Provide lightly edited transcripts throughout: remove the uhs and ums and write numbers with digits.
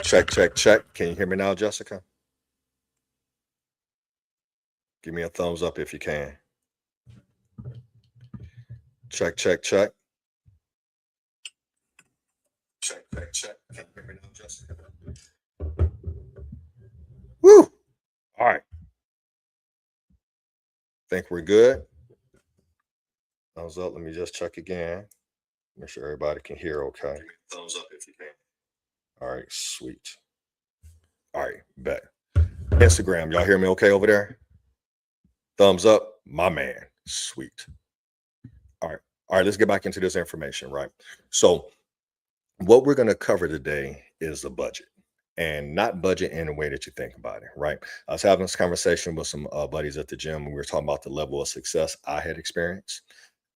Check, check, check. Can you hear me now, Jessica? Give me a thumbs up if you can. Check, check, check. Check, check, check. Can you hear me now, Jessica? Woo! All right. Think we're good. Thumbs up. Let me just check again. Make sure everybody can hear okay. Give me a thumbs up if you can. All right, sweet. All right, bet. Instagram, y'all hear me okay over there? Thumbs up, my man. Sweet. All right. All right, let's get back into this information, right? So what we're going to cover today is the budget, and not budget in the way that you think about it, right? I was having this conversation with some buddies at the gym, and we were talking about the level of success I had experienced.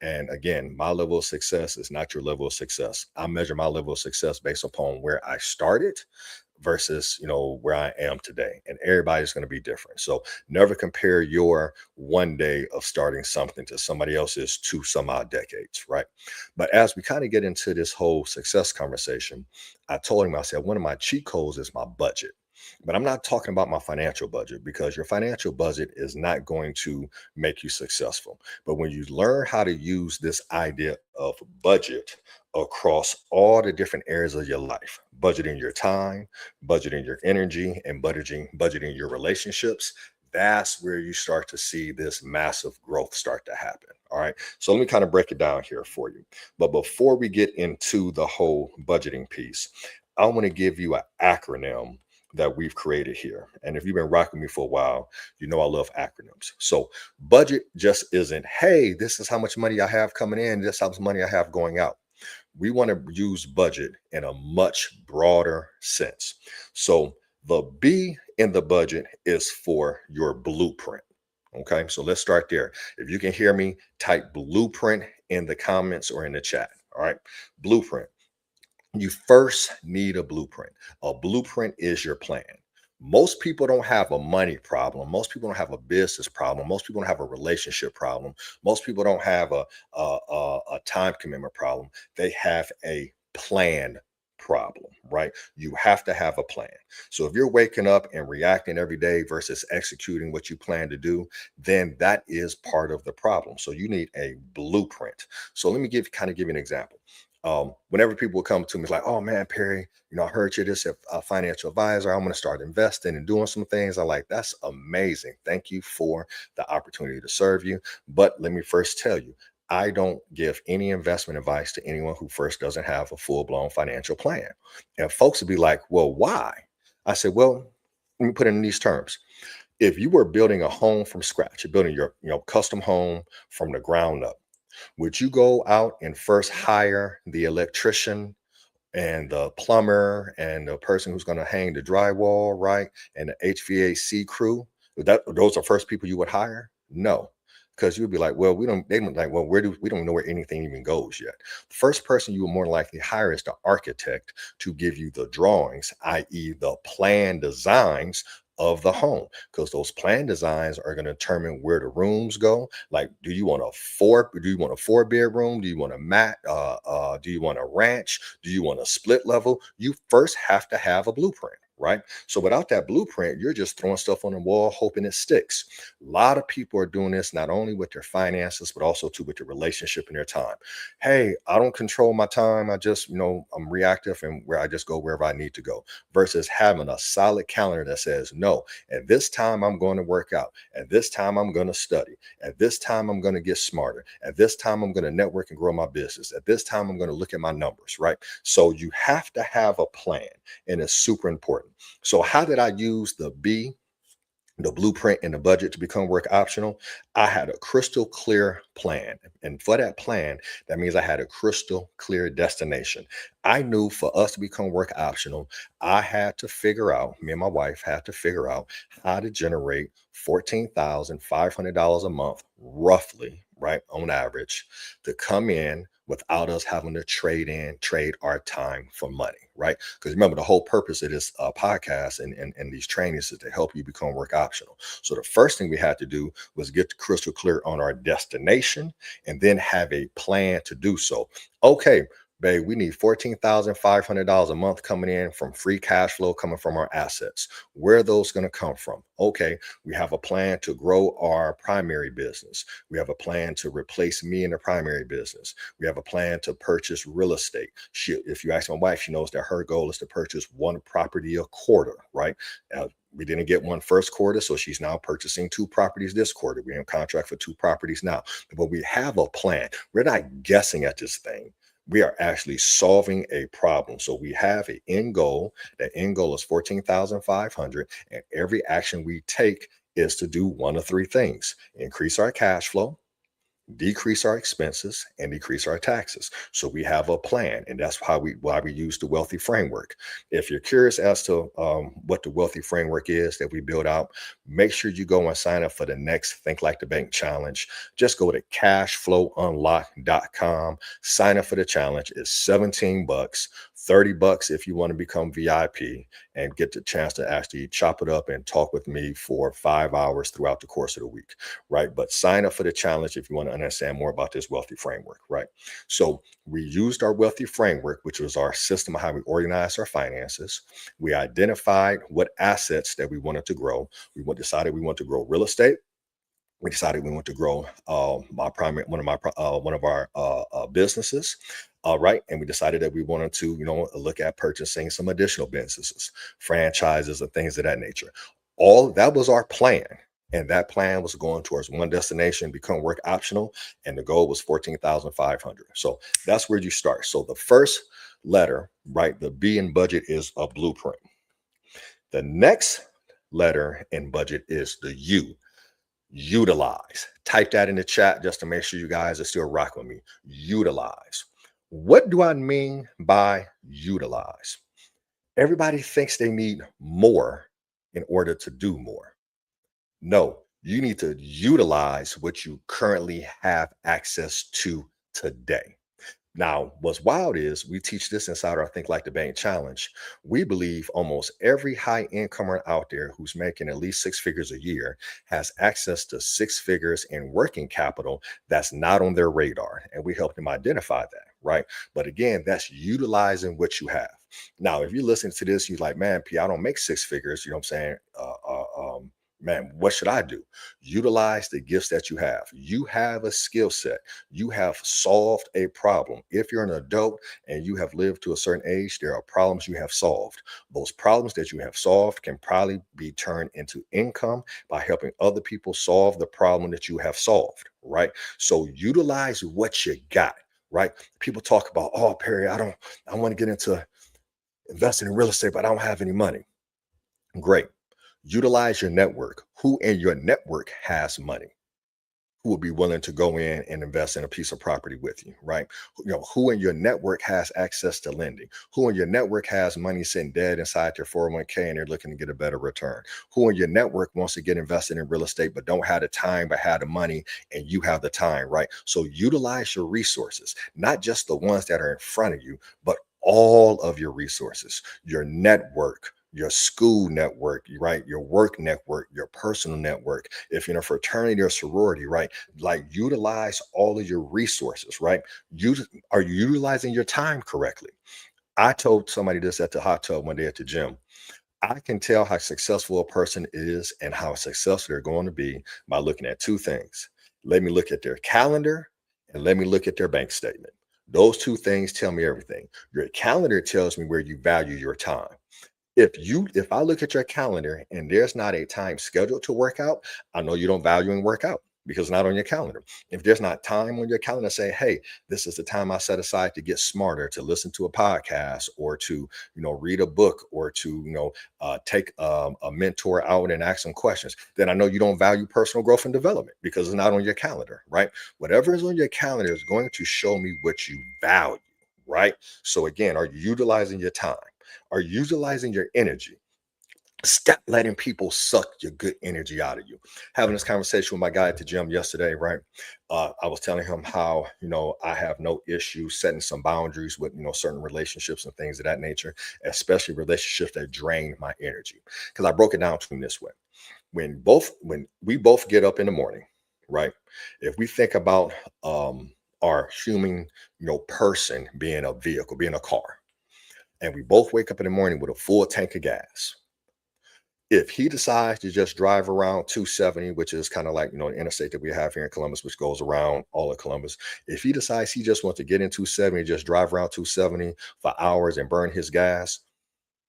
And again, my level of success is not your level of success. I measure my level of success based upon where I started versus, where I am today. And everybody's going to be different. So never compare your one day of starting something to somebody else's two some odd decades, right? But as we kind of get into this whole success conversation, I told him, I said, one of my cheat codes is my budget. But I'm not talking about my financial budget, because your financial budget is not going to make you successful. But when you learn how to use this idea of budget across all the different areas of your life, budgeting your time, budgeting your energy, and budgeting your relationships, that's where you start to see this massive growth start to happen. All right. So let me kind of break it down here for you. But before we get into the whole budgeting piece, I want to give you an acronym that we've created here. And if you've been rocking me for a while, you know I love acronyms. So budget just isn't, hey, this is how much money I have coming in, this is how much money I have going out. We want to use budget in a much broader sense. So the B in the budget is for your blueprint. Okay, so let's start there. If you can hear me, type blueprint in the comments or in the chat. All right, blueprint. You first need a blueprint. A blueprint is your plan. Most people don't have a money problem. Most people don't have a business problem. Most people don't have a relationship problem. Most people don't have a time commitment problem. They have a plan problem, right? You have to have a plan. So if you're waking up and reacting every day versus executing what you plan to do, then that is part of the problem. So you need a blueprint. So let me give you an example. Whenever people come to me, it's like, oh man, Perry, I heard you're this a financial advisor. I'm going to start investing and doing some things. I like, that's amazing. Thank you for the opportunity to serve you. But let me first tell you, I don't give any investment advice to anyone who first doesn't have a full blown financial plan. And folks would be like, well, why? I said, well, let me put it in these terms. If you were building a home from scratch, you're building your custom home from the ground up, would you go out and first hire the electrician and the plumber and the person who's going to hang the drywall, right? And the HVAC crew? Those are first people you would hire? No. Because you would be like, well, they don't like, well, we don't know where anything even goes yet. The first person you would more likely hire is the architect to give you the drawings, i.e., the plan designs of the home, because those plan designs are going to determine where the rooms go. Like, do you want a four bedroom? Do you want a do you want a ranch? Do you want a split level? You first have to have a blueprint, right? So without that blueprint, you're just throwing stuff on the wall, hoping it sticks. A lot of people are doing this not only with their finances, but also too with their relationship and their time. Hey, I don't control my time. I just, I'm reactive, and where I just go wherever I need to go, versus having a solid calendar that says, no, at this time I'm going to work out. At this time I'm going to study. At this time I'm going to get smarter. At this time I'm going to network and grow my business. At this time I'm going to look at my numbers, right? So you have to have a plan, and it's super important. So how did I use the blueprint and the budget to become work optional? I had a crystal clear plan. And for that plan, that means I had a crystal clear destination. I knew for us to become work optional, me and my wife had to figure out how to generate $14,500 a month, roughly, right, on average, to come in without us having to trade our time for money, right? Because remember, the whole purpose of this podcast and these trainings is to help you become work optional. So the first thing we had to do was get crystal clear on our destination, and then have a plan to do so. Okay, Babe, we need $14,500 a month coming in from free cash flow coming from our assets. Where are those going to come from? Okay, we have a plan to grow our primary business. We have a plan to replace me in the primary business. We have a plan to purchase real estate. If you ask my wife, she knows that her goal is to purchase one property a quarter, right? We didn't get one first quarter, so she's now purchasing two properties this quarter. We're in contract for two properties now, but we have a plan. We're not guessing at this thing. We are actually solving a problem. So we have an end goal. That end goal is 14,500, and every action we take is to do one of three things: increase our cash flow, decrease our expenses, and decrease our taxes. So we have a plan, and that's why we use the wealthy framework. If you're curious as to what the wealthy framework is that we build out, make sure you go and sign up for the next Think Like the Bank challenge. Just go to cashflowunlock.com, sign up for the challenge. It's 17 bucks, 30 bucks if you want to become VIP and get the chance to actually chop it up and talk with me for 5 hours throughout the course of the week, right? But sign up for the challenge if you want to understand more about this wealthy framework, right? So we used our wealthy framework, which was our system of how we organize our finances. We identified what assets that we wanted to grow. Decided we want to grow real estate. We decided we want to grow one of our businesses, right? And we decided that we wanted to, look at purchasing some additional businesses, franchises, and things of that nature. All that was our plan, and that plan was going towards one destination, become work optional, and the goal was 14,500. So that's where you start. So the first letter, right, the B in budget is a blueprint. The next letter in budget is the U. Utilize. Type that in the chat just to make sure you guys are still rocking with me. Utilize. What do I mean by utilize? Everybody thinks they need more in order to do more. No, you need to utilize what you currently have access to today. Now, what's wild is we teach this inside our Think Like the Bank challenge. We believe almost every high incomer out there who's making at least six figures a year has access to six figures in working capital that's not on their radar. And we help them identify that, right? But again, that's utilizing what you have. Now, if you listen to this, you're like, man, P, I don't make six figures. You know what I'm saying? Man, what should I do? Utilize the gifts that you have. You have a skill set. You have solved a problem. If you're an adult and you have lived to a certain age, there are problems you have solved. Those problems that you have solved can probably be turned into income by helping other people solve the problem that you have solved, right? So utilize what you got, right? People talk about, oh, Perry, I want to get into investing in real estate, but I don't have any money. Great. Utilize your network. Who in your network has money? Who will be willing to go in and invest in a piece of property with you, right? Who in your network has access to lending? Who in your network has money sitting dead inside their 401k and they're looking to get a better return? Who in your network wants to get invested in real estate but don't have the time but have the money and you have the time, right? So utilize your resources, not just the ones that are in front of you, but all of your resources, your network, your school network, right? Your work network, your personal network. If you're in a fraternity or sorority, right? Like utilize all of your resources, right? You are you utilizing your time correctly? I told somebody this at the hot tub one day at the gym. I can tell how successful a person is and how successful they're going to be by looking at two things. Let me look at their calendar and let me look at their bank statement. Those two things tell me everything. Your calendar tells me where you value your time. If I look at your calendar and there's not a time scheduled to work out, I know you don't value and work out because it's not on your calendar. If there's not time on your calendar, say, hey, this is the time I set aside to get smarter, to listen to a podcast or to, read a book or to, take a mentor out and ask some questions, then I know you don't value personal growth and development because it's not on your calendar, right? Whatever is on your calendar is going to show me what you value, right? So again, are you utilizing your time? Are utilizing your energy? Stop letting people suck your good energy out of you. Having this conversation with my guy at the gym yesterday, right? I was telling him how, I have no issue setting some boundaries with, certain relationships and things of that nature, especially relationships that drain my energy. Because I broke it down to him this way. When we both get up in the morning, right? If we think about our human, person being a vehicle, being a car. And we both wake up in the morning with a full tank of gas. If he decides to just drive around 270, which is kind of like, the interstate that we have here in Columbus, which goes around all of Columbus. If he decides he just wants to get in 270, just drive around 270 for hours and burn his gas,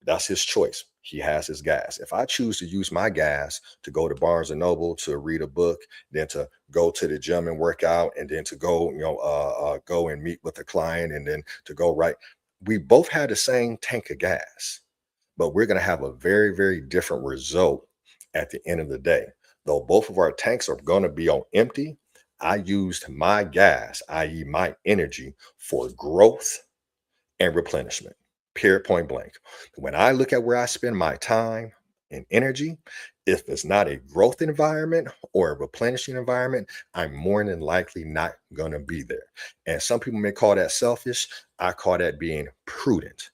that's his choice. He has his gas. If I choose to use my gas to go to Barnes and Noble to read a book, then to go to the gym and work out, and then to go, go and meet with a client, and then to go right, we both had the same tank of gas, but we're going to have a very, very different result at the end of the day. Though both of our tanks are going to be on empty, I used my gas, i.e., my energy, for growth and replenishment. Period, point blank. When I look at where I spend my time and energy, if it's not a growth environment or a replenishing environment, I'm more than likely not going to be there. And some people may call that selfish. I call that being prudent.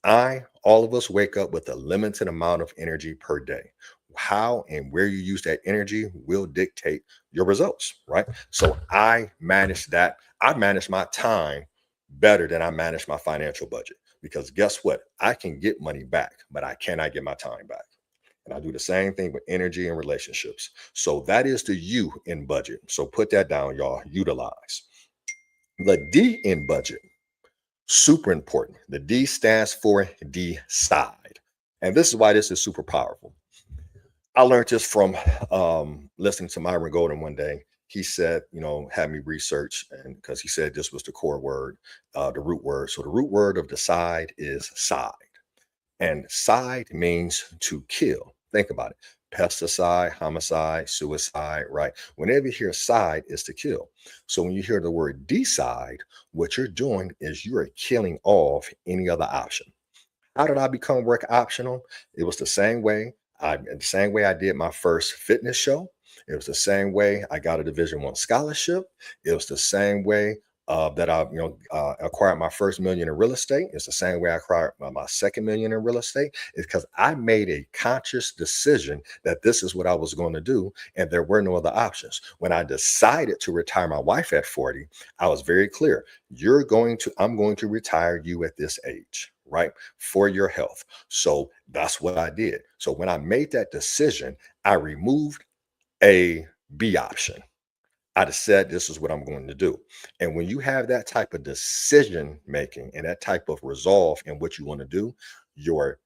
All of us wake up with a limited amount of energy per day. How and where you use that energy will dictate your results, right? So I manage that. I manage my time better than I manage my financial budget, because guess what? I can get money back, but I cannot get my time back. And I do the same thing with energy and relationships. So that is the U in budget. So put that down, y'all. Utilize. The D in budget, super important. The D stands for decide. And this is why this is super powerful. I learned this from listening to Myron Golden one day. He said, had me research, and because he said this was the core word, the root word. So the root word of decide is side. And side means to kill. Think about it. Pesticide, homicide, suicide, right? Whenever you hear side, is to kill. So when you hear the word decide, what you're doing is you are killing off any other option. How did I become work optional? It was the same way. I did my first fitness show. It was the same way I got a Division I scholarship. It was the same way that I, acquired my first million in real estate. It's the same way I acquired my second million in real estate. It's because I made a conscious decision that this is what I was going to do, and there were no other options. When I decided to retire my wife at 40, I was very clear. I'm going to retire you at this age, right? For your health. So that's what I did. So when I made that decision, I removed a B option. I just said, this is what I'm going to do. And when you have that type of decision making and that type of resolve in what you want to do, your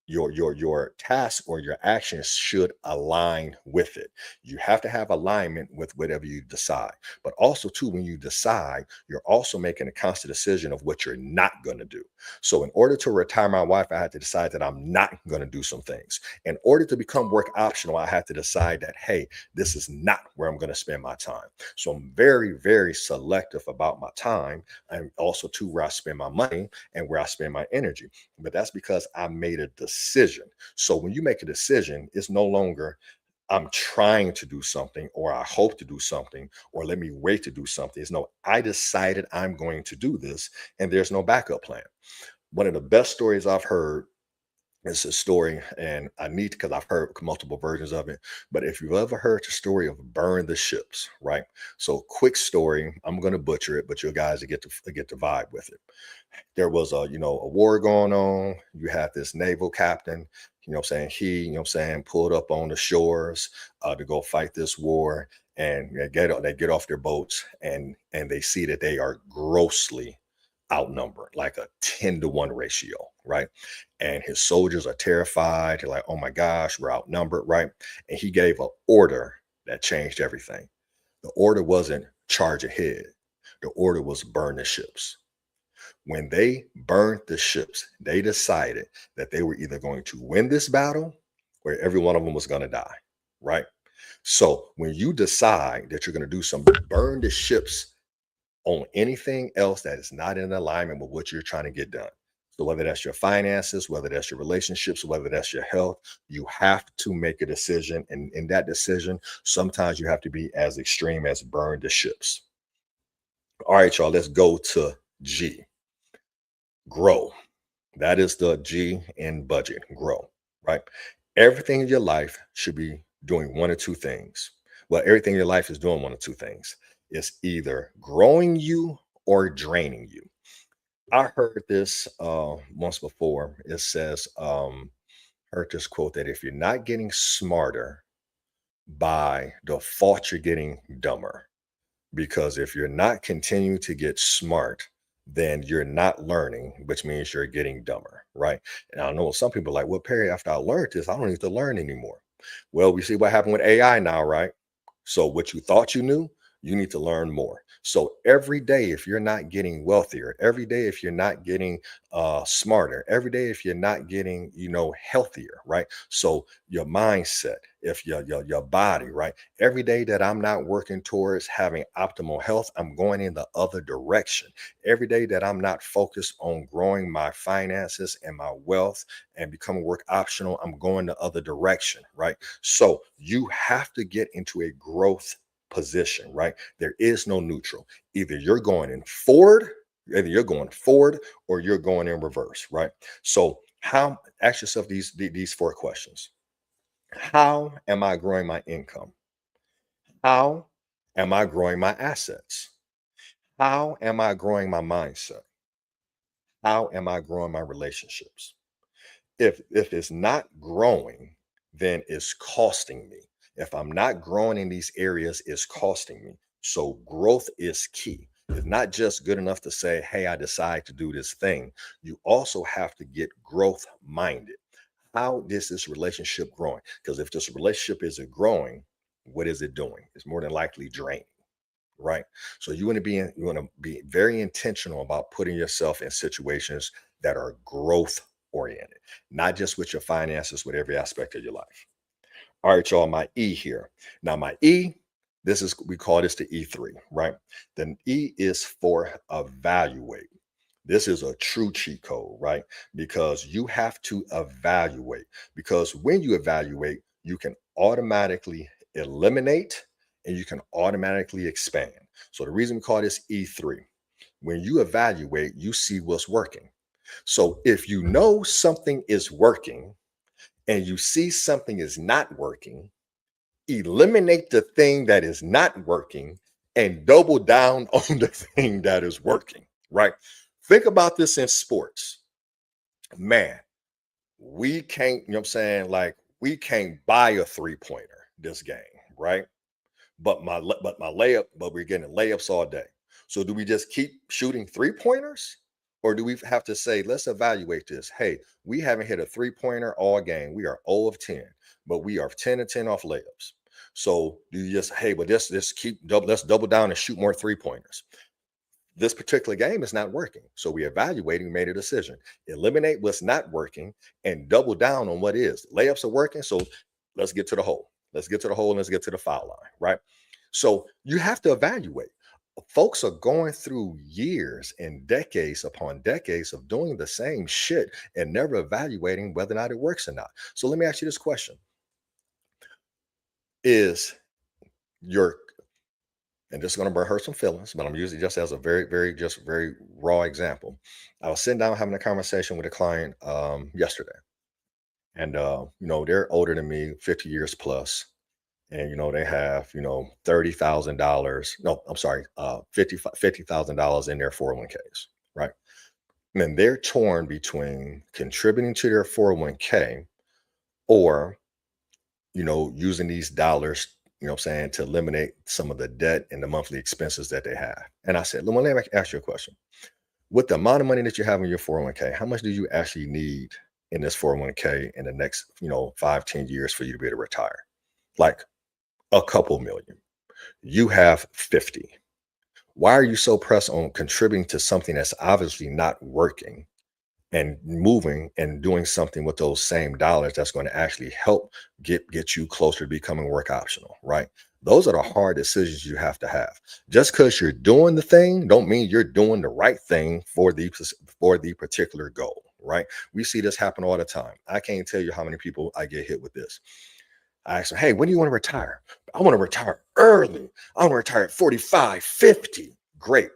your task or your actions should align with it. You have to have alignment with whatever you decide. But also too, when you decide, you're also making a conscious decision of what you're not going to do. So in order to retire my wife, I had to decide that I'm not going to do some things. In order to become work optional, I had to decide that, hey, this is not where I'm going to spend my time. So I'm very, very selective about my time, and also too where I spend my money and where I spend my energy. But that's because I made a decision. So when you make a decision, it's no longer I'm trying to do something, or I hope to do something, or let me wait to do something. It's no, I decided I'm going to do this, and there's no backup plan. One of the best stories I've heard is a story, and I need, because I've heard multiple versions of it. But if you've ever heard the story of burn the ships, right? So quick story, I'm going to butcher it, but you guys get to vibe with it. There was a war going on. You had this naval captain, pulled up on the shores to go fight this war, and they get off their boats, and they see that they are grossly outnumbered, like a 10-to-1 ratio, right? And his soldiers are terrified. They're like, oh my gosh, we're outnumbered, right? And he gave an order that changed everything. The order wasn't charge ahead. The order was burn the ships. When they burned the ships, they decided that they were either going to win this battle or every one of them was going to die, right? So when you decide that you're going to do some burn the ships on anything else that is not in alignment with what you're trying to get done. So whether that's your finances, whether that's your relationships, whether that's your health, you have to make a decision. And in that decision, sometimes you have to be as extreme as burn the ships. All right, y'all, let's go to G, grow. That is the G in budget, grow, right? Everything in your life should be doing one or two things. Well, everything in your life is doing one or two things. It's either growing you or draining you. I heard this once before. It says, heard this quote that if you're not getting smarter, by default, you're getting dumber. Because if you're not continuing to get smart, then you're not learning, which means you're getting dumber, right? And I know some people are like, well, Perry, after I learned this, I don't need to learn anymore. Well, we see what happened with AI now, right? So what you thought you knew, you need to learn more. So every day, if you're not getting wealthier, every day, if you're not getting smarter, every day, if you're not getting, healthier, right? So your mindset, if your body, right? Every day that I'm not working towards having optimal health, I'm going in the other direction. Every day that I'm not focused on growing my finances and my wealth and becoming work optional, I'm going the other direction, right? So you have to get into a growth position, right? There is no neutral. Either you're going in forward, either you're going forward or you're going in reverse, right? So how ask yourself these four questions. How am I growing my income? How am I growing my assets? How am I growing my mindset? How am I growing my relationships? If it's not growing, then it's costing me. If I'm not growing in these areas, it's costing me. So growth is key. It's not just good enough to say, hey, I decide to do this thing. You also have to get growth minded. How is this relationship growing? Because if this relationship isn't growing, what is it doing? It's more than likely draining, right? So you want to be very intentional about putting yourself in situations that are growth oriented, not just with your finances, with every aspect of your life. All right, y'all, my E here. Now, my E, this is, we call this the E3, right? Then E is for evaluate. This is a true cheat code, right? Because you have to evaluate. Because when you evaluate, you can automatically eliminate and you can automatically expand. So the reason we call this E3, when you evaluate, you see what's working. So if you know something is working and you see something is not working, eliminate the thing that is not working and double down on the thing that is working, right? Think about this in sports. Man, we can't, you know what I'm saying? Like, we can't buy a three-pointer this game, right? But we're getting layups all day. So do we just keep shooting three-pointers? Or do we have to say, let's evaluate this? Hey, we haven't hit a three-pointer all game. We are 0 of 10, but we are 10 and 10 off layups. So do you just, hey, but let's keep double, let's double down and shoot more three-pointers. This particular game is not working. So we evaluating, made a decision. Eliminate what's not working and double down on what is. Layups are working. So let's get to the hole. Let's get to the hole and let's get to the foul line, right? So you have to evaluate. Folks are going through years and decades upon decades of doing the same shit and never evaluating whether or not it works or not. So let me ask you this question. Is your and this is going to hurt some feelings, but I'm using it just as a just very raw example. I was sitting down having a conversation with a client yesterday, and they're older than me, 50 years plus, and they have $30,000. No, I'm sorry, $50,000 in their 401ks, right? And they're torn between contributing to their 401k or using these dollars, what I'm saying, to eliminate some of the debt and the monthly expenses that they have. And I said, let me ask you a question. With the amount of money that you have in your 401k, how much do you actually need in this 401k in the next, 5, 10 years for you to be able to retire? Like a couple million. You have 50. Why are you so pressed on contributing to something that's obviously not working and moving and doing something with those same dollars that's going to actually help get you closer to becoming work optional, right? Those are the hard decisions you have to have. Just because you're doing the thing don't mean you're doing the right thing for the particular goal, right? We see this happen all the time. I can't tell you how many people I get hit with this. I ask them, hey, when do you want to retire? I want to retire early. I want to retire at 45, 50. Great.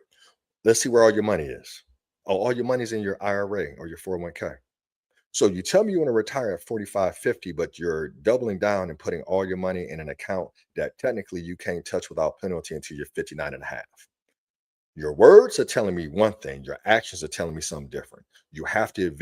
Let's see where all your money is. Oh, all your money's in your IRA or your 401k. So you tell me you want to retire at 45, 50, but you're doubling down and putting all your money in an account that technically you can't touch without penalty until you're 59 and a half. Your words are telling me one thing, your actions are telling me something different. You have to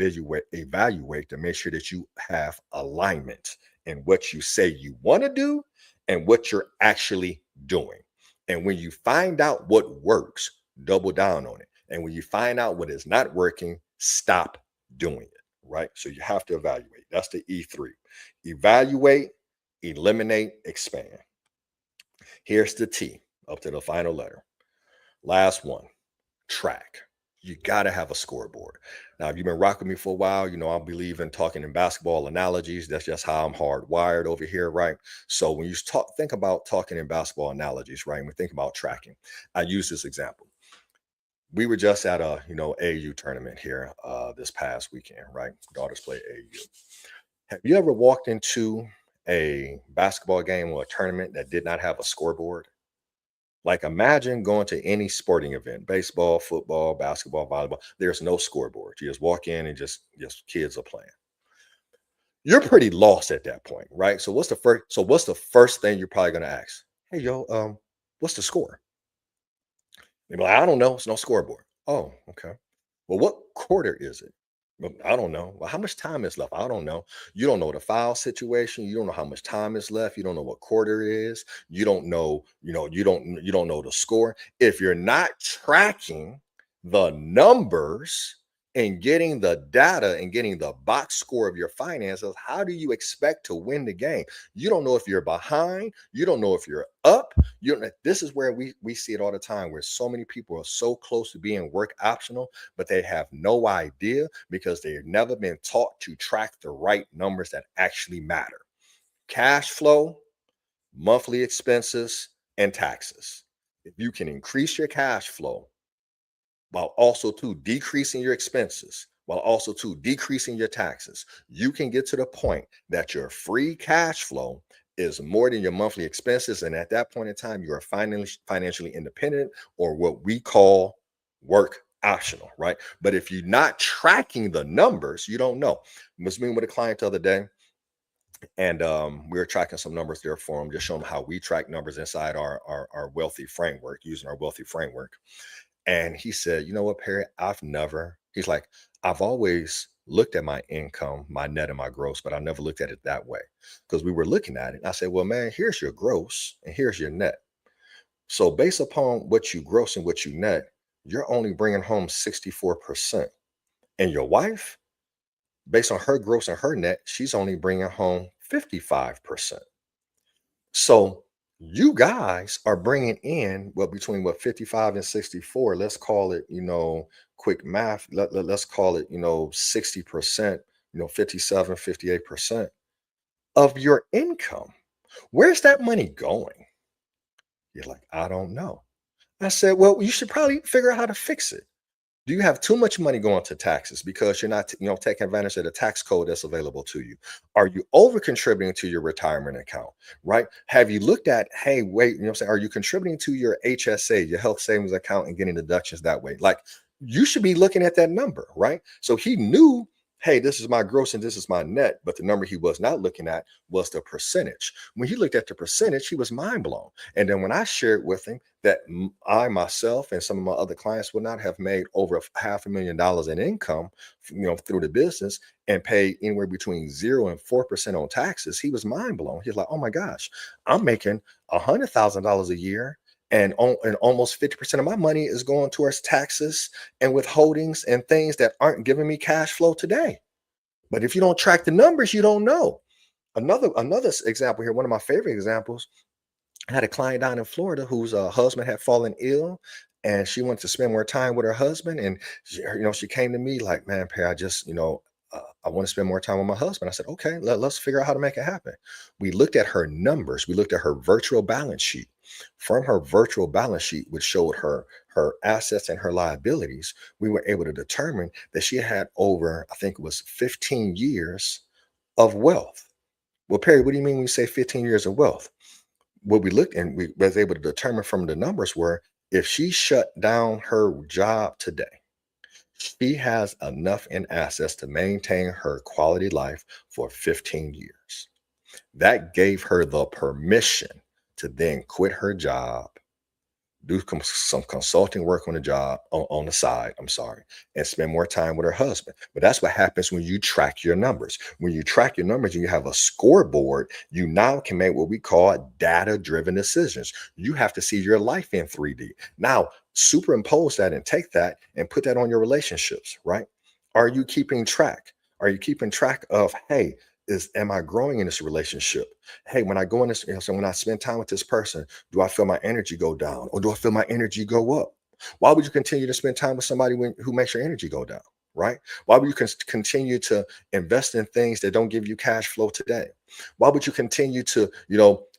evaluate to make sure that you have alignment in what you say you want to do and what you're actually doing. And when you find out what works, double down on it. And when you find out what is not working, stop doing it. Right. So you have to evaluate. That's the E3. Evaluate, eliminate, expand. Here's the T up to the final letter. Last one, track. You got to have a scoreboard. Now, if you've been rocking me for a while, you know I believe in talking in basketball analogies. That's just how I'm hardwired over here, right? So when you think about talking in basketball analogies, right? When we think about tracking, I use this example. We were just at a AU tournament here this past weekend, right? Daughters play AU. Have you ever walked into a basketball game or a tournament that did not have a scoreboard? Like imagine going to any sporting event, baseball, football, basketball, volleyball. There's no scoreboard. You just walk in and just kids are playing. You're pretty lost at that point, right? So what's the first thing you're probably gonna ask? Hey yo, what's the score? They'd be like, I don't know. It's no scoreboard. Oh, okay. Well, what quarter is it? Well, I don't know. Well, how much time is left? I don't know. You don't know the foul situation. You don't know how much time is left. You don't know what quarter it is. You don't know, you don't know the score. If you're not tracking the numbers and getting the data and getting the box score of your finances, how do you expect to win the game? You don't know if you're behind. You don't know if you're up. This is where we see it all the time, where so many people are so close to being work optional, but they have no idea because they've never been taught to track the right numbers that actually matter. Cash flow, monthly expenses, and taxes. If you can increase your cash flow while also too decreasing your expenses, while also too decreasing your taxes, you can get to the point that your free cash flow is more than your monthly expenses. And at that point in time, you are financially independent, or what we call work optional, right? But if you're not tracking the numbers, you don't know. I was meeting with a client the other day, and we were tracking some numbers there for him, just showing him how we track numbers inside our wealthy framework, using our wealthy framework. And he said, you know what, Perry, he's like, I've always looked at my income, my net and my gross, but I never looked at it that way. Because we were looking at it. And I said, well, man, here's your gross and here's your net. So based upon what you gross and what you net, you're only bringing home 64%. And your wife, based on her gross and her net, she's only bringing home 55%. So you guys are bringing in between 55 and 64. Let's call it, quick math. Let's call it, 60%, 57, 58% of your income. Where's that money going? You're like, I don't know. I said, well, you should probably figure out how to fix it. Do you have too much money going to taxes because you're not, taking advantage of the tax code that's available to you? Are you over contributing to your retirement account? Right? Have you looked at, hey, wait, what I'm saying? Are you contributing to your HSA, your health savings account, and getting deductions that way? Like you should be looking at that number, right? So he knew, hey, this is my gross and this is my net, but the number he was not looking at was the percentage. When he looked at the percentage, he was mind blown. And then when I shared with him that I myself and some of my other clients would not have made over $500,000 in income, through the business and pay anywhere between 0 and 4% on taxes, he was mind blown. He's like, "Oh my gosh, I'm making $100,000 a year, and almost 50% of my money is going towards taxes and withholdings and things that aren't giving me cash flow today." But if you don't track the numbers, you don't know. Another example here, one of my favorite examples. I had a client down in Florida whose husband had fallen ill, and she wanted to spend more time with her husband. And she came to me like, "Man, Perry, I want to spend more time with my husband." I said, "Okay, let's figure out how to make it happen." We looked at her numbers. We looked at her virtual balance sheet. From her virtual balance sheet, which showed her assets and her liabilities, we were able to determine that she had over, I think it was 15 years of wealth. Well, Perry, what do you mean when you say 15 years of wealth? What we looked and we was able to determine from the numbers were, if she shut down her job today, She has enough in assets to maintain her quality life for 15 years. That gave her the permission to then quit her job, do some consulting work on the job on the side. I'm sorry, and spend more time with her husband. But that's what happens when you track your numbers. When you track your numbers and you have a scoreboard, you now can make what we call data-driven decisions. You have to see your life in 3D. Now, superimpose that and take that and put that on your relationships, right? Are you keeping track? Are you keeping track of, hey, is am I growing in this relationship? Hey, when I go in this, so when I spend time with this person, do I feel my energy go down or do I feel my energy go up? Why would you continue to spend time with somebody who makes your energy go down? Right? Why would you continue to invest in things that don't give you cash flow today? Why would you continue to,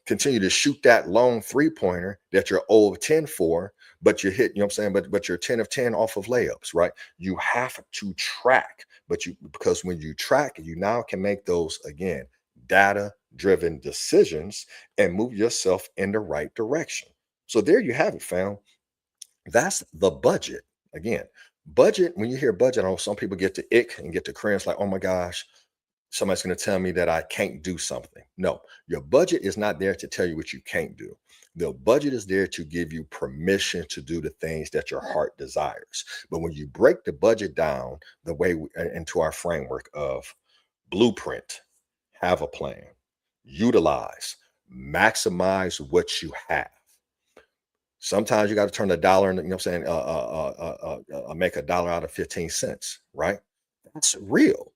continue to shoot that long three-pointer that you're 0 of 10 for, but you hit, you know what I'm saying, but you're 10 of 10 off of layups, right? You have to track, because when you track, you now can make those again data driven decisions and move yourself in the right direction. So there you have it, fam. That's the budget. Again, budget, when you hear budget, I know some people get the ick and get the cringe like, oh my gosh, somebody's going to tell me that I can't do something. No, your budget is not there to tell you what you can't do. The budget is there to give you permission to do the things that your heart desires. But when you break the budget down the way into our framework of blueprint, have a plan, utilize, maximize what you have. Sometimes you got to turn a dollar, and you know what I'm saying, make a dollar out of 15 cents, right? That's real.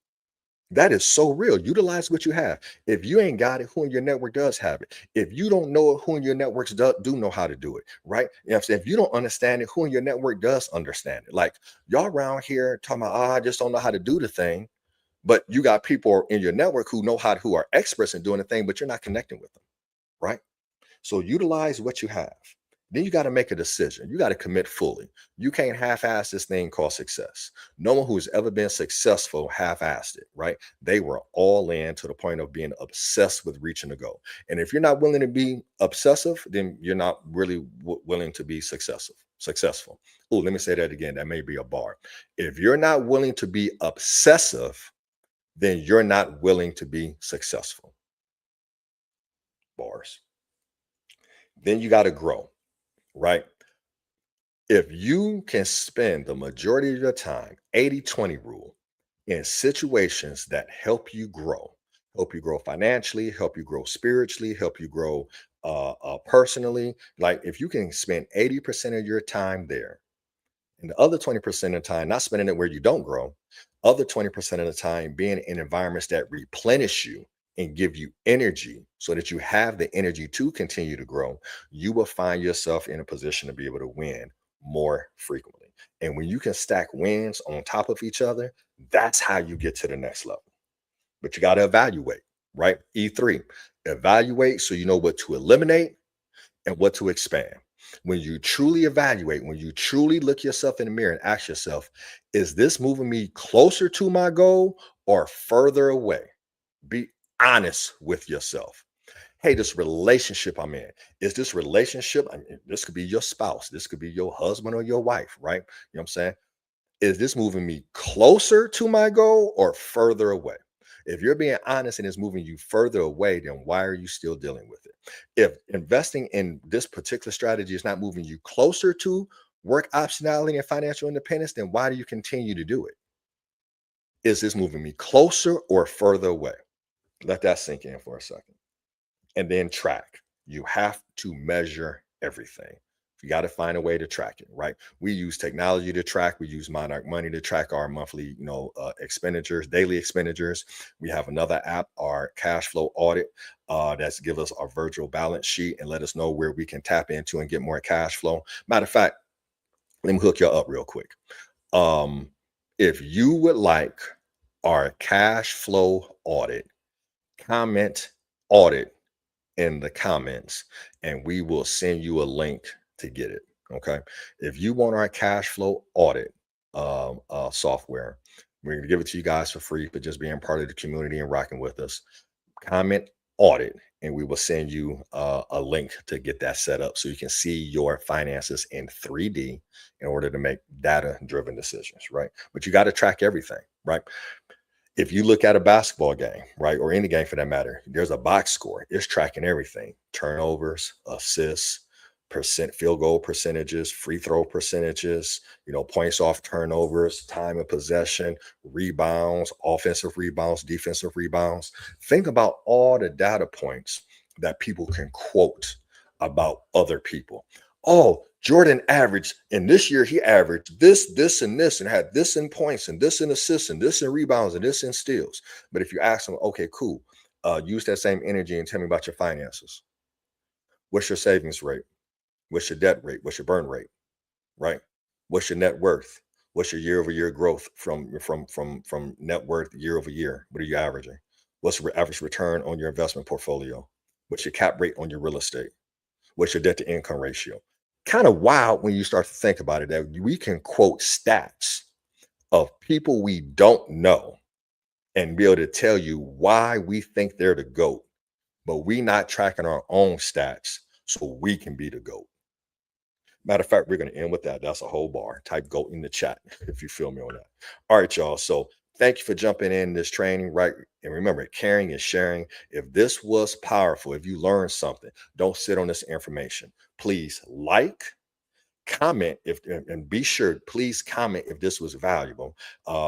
That is so real. Utilize what you have. If you ain't got it, who in your network does have it? If you don't know it, who in your networks do know how to do it, right? You know what I'm saying? If you don't understand it, who in your network does understand it? Like y'all around here talking about, I just don't know how to do the thing. But you got people in your network who know how, who are experts in doing the thing, but you're not connecting with them, right? So utilize what you have. Then you got to make a decision. You got to commit fully. You can't half-ass this thing called success. No one who's ever been successful half-assed it, right? They were all in to the point of being obsessed with reaching a goal. And if you're not willing to be obsessive, then you're not really willing to be successful. Successful. Oh, let me say that again. That may be a bar. If you're not willing to be obsessive, then you're not willing to be successful. Bars. Then you got to grow, right? If you can spend the majority of your time, 80-20 rule, in situations that help you grow financially, help you grow spiritually, help you grow personally, like if you can spend 80% of your time there, and the other 20% of the time, not spending it where you don't grow, other 20% of the time being in environments that replenish you and give you energy so that you have the energy to continue to grow, you will find yourself in a position to be able to win more frequently. And when you can stack wins on top of each other, that's how you get to the next level. But you got to evaluate, right? E3, evaluate so you know what to eliminate and what to expand. When you truly evaluate, when you truly look yourself in the mirror and ask yourself, is this moving me closer to my goal or further away? Be honest with yourself. Hey, this relationship I'm in, is this relationship, I mean, this could be your spouse, this could be your husband or your wife, right? You know what I'm saying? Is this moving me closer to my goal or further away? If you're being honest and it's moving you further away, then why are you still dealing with it? If investing in this particular strategy is not moving you closer to work optionality and financial independence, then why do you continue to do it? Is this moving me closer or further away? Let that sink in for a second. And then track. You have to measure everything. You got to find a way to track it, right? We use technology to track. We use Monarch Money to track our monthly, expenditures, daily expenditures. We have another app, our cash flow audit, that's give us our virtual balance sheet and let us know where we can tap into and get more cash flow. Matter of fact, let me hook you up real quick. Um, if you would like our cash flow audit, comment audit in the comments and we will send you a link to get it. Okay. If you want our cash flow audit software, we're going to give it to you guys for free for just being part of the community and rocking with us. Comment audit and we will send you a link to get that set up so you can see your finances in 3D in order to make data driven decisions, right? But you got to track everything, right? If you look at a basketball game, right, or any game for that matter, there's a box score. It's tracking everything: turnovers, assists, percent field goal percentages, free throw percentages, points off turnovers, time of possession, rebounds, offensive rebounds, defensive rebounds. Think about all the data points that people can quote about other people. Oh, Jordan averaged, and this year he averaged this, and had this in points, and this in assists, and this in rebounds, and this in steals. But if you ask them, okay, cool, use that same energy and tell me about your finances. What's your savings rate? What's your debt rate? What's your burn rate? Right? What's your net worth? What's your year over year growth from net worth year over year? What are you averaging? What's the average return on your investment portfolio? What's your cap rate on your real estate? What's your debt to income ratio? Kind of wild when you start to think about it that we can quote stats of people we don't know and be able to tell you why we think they're the GOAT, but we not tracking our own stats so we can be the GOAT. Matter of fact, we're going to end with that. That's a whole bar. Type GOAT in the chat if you feel me on that. All right, y'all. So thank you for jumping in this training, right? And remember, caring is sharing. If this was powerful, if you learned something, don't sit on this information. Please like, comment if and be sure, please comment if this was valuable,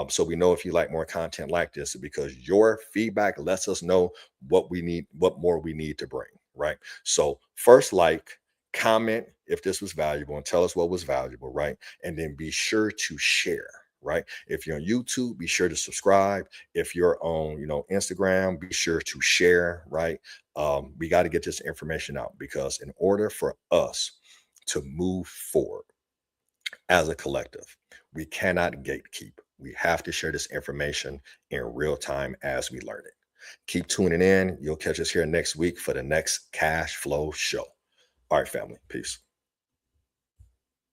so we know if you like more content like this, because your feedback lets us know what we need, what more we need to bring, right? So first, like, comment if this was valuable and tell us what was valuable, right? And then be sure to share, right? If you're on YouTube, be sure to subscribe. If you're on Instagram, be sure to share, right? We got to get this information out, because in order for us to move forward as a collective, we cannot gatekeep. We have to share this information in real time as we learn it. Keep tuning in. You'll catch us here next week for the next cash flow show. All right, family. Peace.